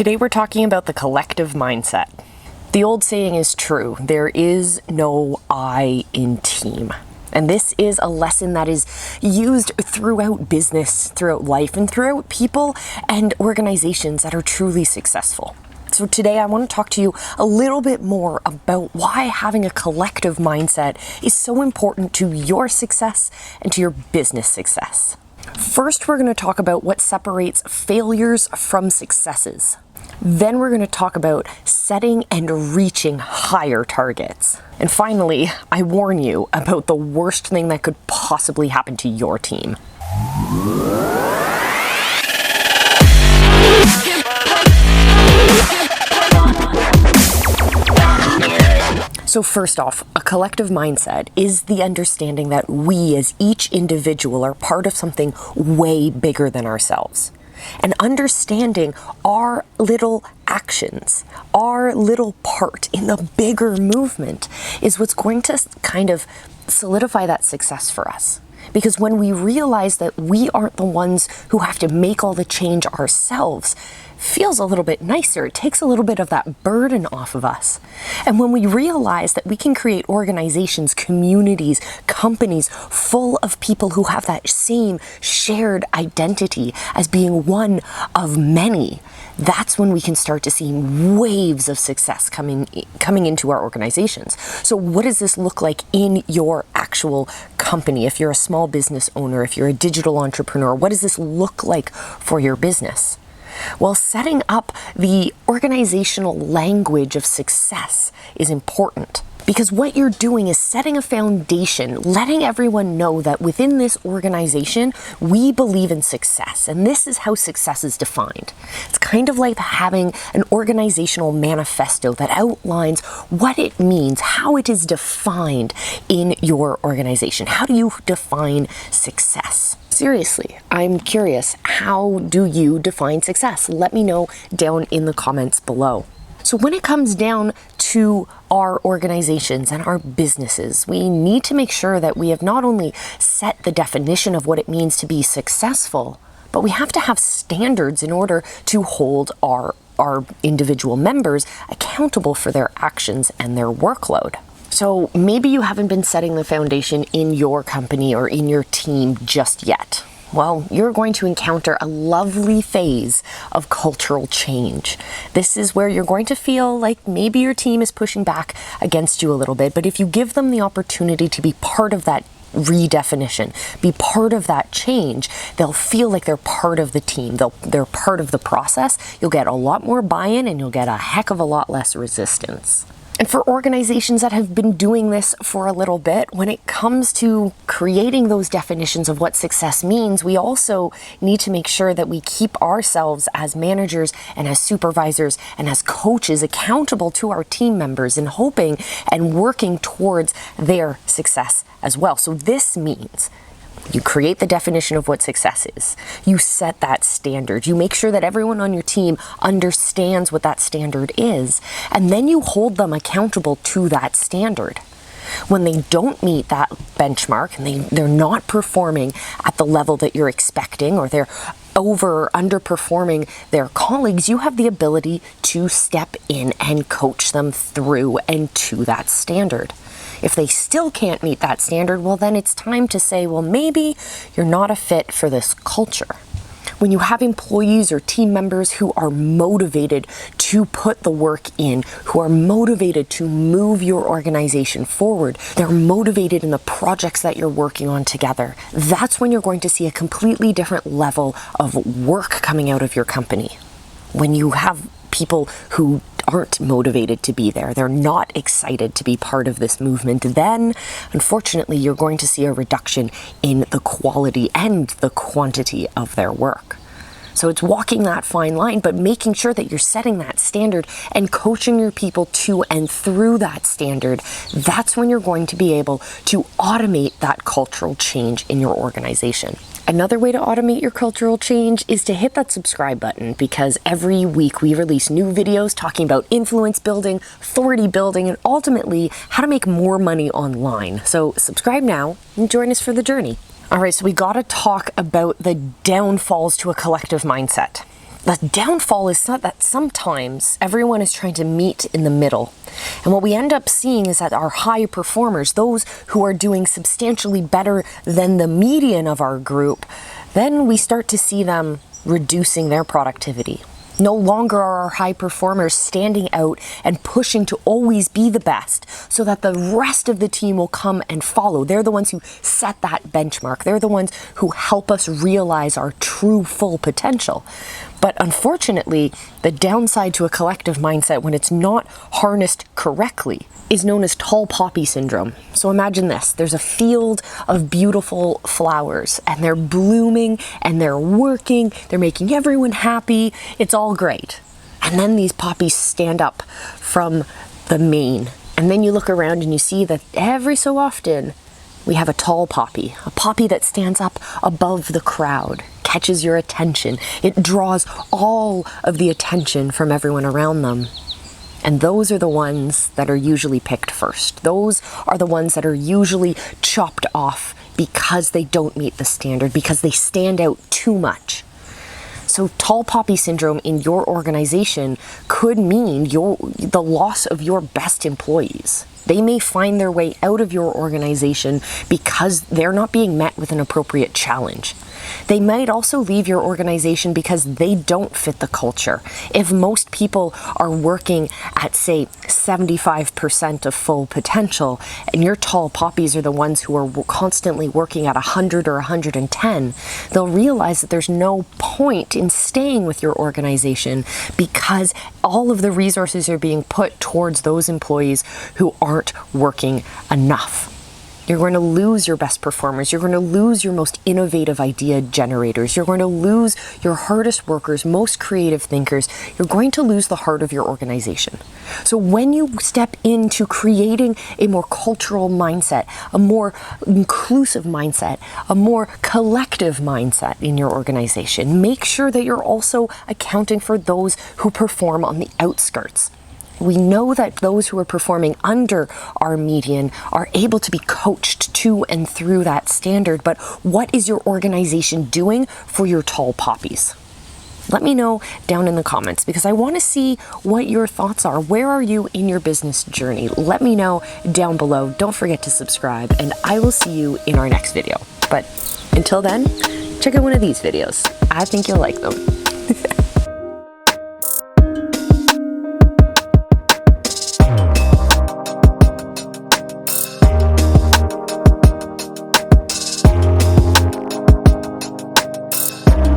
Today we're talking about the collective mindset. The old saying is true, there is no I in team. And this is a lesson that is used throughout business, throughout life, and throughout people and organizations that are truly successful. So today I want to talk to you a little bit more about why having a collective mindset is so important to your success and to your business success. First, we're going to talk about what separates failures from successes. Then we're going to talk about setting and reaching higher targets. And finally, I warn you about the worst thing that could possibly happen to your team. So first off, a collective mindset is the understanding that we as each individual are part of something way bigger than ourselves. And understanding our little actions, our little part in the bigger movement is what's going to kind of solidify that success for us. Because when we realize that we aren't the ones who have to make all the change ourselves, feels a little bit nicer. It takes a little bit of that burden off of us. And when we realize that we can create organizations, communities, companies full of people who have that same shared identity as being one of many, that's when we can start to see waves of success coming into our organizations. So what does this look like in your actual company? If you're a small business owner, if you're a digital entrepreneur, what does this look like for your business? Well, setting up the organizational language of success is important because what you're doing is setting a foundation, letting everyone know that within this organization, we believe in success, and this is how success is defined. It's kind of like having an organizational manifesto that outlines what it means, how it is defined in your organization. How do you define success? Seriously, I'm curious, how do you define success? Let me know down in the comments below. So when it comes down to our organizations and our businesses, we need to make sure that we have not only set the definition of what it means to be successful, but we have to have standards in order to hold our individual members accountable for their actions and their workload. So maybe you haven't been setting the foundation in your company or in your team just yet. Well, you're going to encounter a lovely phase of cultural change. This is where you're going to feel like maybe your team is pushing back against you a little bit, but if you give them the opportunity to be part of that redefinition, be part of that change, they'll feel like they're part of the team. They're part of the process. You'll get a lot more buy-in and you'll get a heck of a lot less resistance. And for organizations that have been doing this for a little bit, when it comes to creating those definitions of what success means, we also need to make sure that we keep ourselves as managers and as supervisors and as coaches accountable to our team members in hoping and working towards their success as well. So this means you create the definition of what success is. You set that standard. You make sure that everyone on your team understands what that standard is, and then you hold them accountable to that standard. When they don't meet that benchmark and they're not performing at the level that you're expecting, or they're over or underperforming their colleagues, you have the ability to step in and coach them through and to that standard. If they still can't meet that standard, well, then it's time to say, well, maybe you're not a fit for this culture. When you have employees or team members who are motivated to put the work in, who are motivated to move your organization forward, they're motivated in the projects that you're working on together, that's when you're going to see a completely different level of work coming out of your company. When you have people who aren't motivated to be there, they're not excited to be part of this movement, then unfortunately you're going to see a reduction in the quality and the quantity of their work. So it's walking that fine line, but making sure that you're setting that standard and coaching your people to and through that standard. That's when you're going to be able to automate that cultural change in your organization. Another way to automate your cultural change is to hit that subscribe button, because every week we release new videos talking about influence building, authority building, and ultimately how to make more money online. So subscribe now and join us for the journey. All right, so we got to talk about the downfalls to a collective mindset. The downfall is that sometimes everyone is trying to meet in the middle. And what we end up seeing is that our high performers, those who are doing substantially better than the median of our group, then we start to see them reducing their productivity. No longer are our high performers standing out and pushing to always be the best so that the rest of the team will come and follow. They're the ones who set that benchmark. They're the ones who help us realize our true full potential. But unfortunately, the downside to a collective mindset when it's not harnessed correctly is known as tall poppy syndrome. So imagine this, there's a field of beautiful flowers and they're blooming and they're working, they're making everyone happy, it's all great. And then these poppies stand up from the main. And then you look around and you see that every so often we have a tall poppy, a poppy that stands up above the crowd, catches your attention. It draws all of the attention from everyone around them. And those are the ones that are usually picked first. Those are the ones that are usually chopped off because they don't meet the standard, because they stand out too much. So tall poppy syndrome in your organization could mean the loss of your best employees. They may find their way out of your organization because they're not being met with an appropriate challenge. They might also leave your organization because they don't fit the culture. If most people are working at, say, 75% of full potential, and your tall poppies are the ones who are constantly working at 100 or 110, they'll realize that there's no point in staying with your organization because all of the resources are being put towards those employees who aren't working enough. You're going to lose your best performers. You're going to lose your most innovative idea generators. You're going to lose your hardest workers, most creative thinkers. You're going to lose the heart of your organization. So when you step into creating a more cultural mindset, a more inclusive mindset, a more collective mindset in your organization, make sure that you're also accounting for those who perform on the outskirts. We know that those who are performing under our median are able to be coached to and through that standard, but what is your organization doing for your tall poppies? Let me know down in the comments because I want to see what your thoughts are. Where are you in your business journey? Let me know down below. Don't forget to subscribe, and I will see you in our next video. But until then, check out one of these videos. I think you'll like them.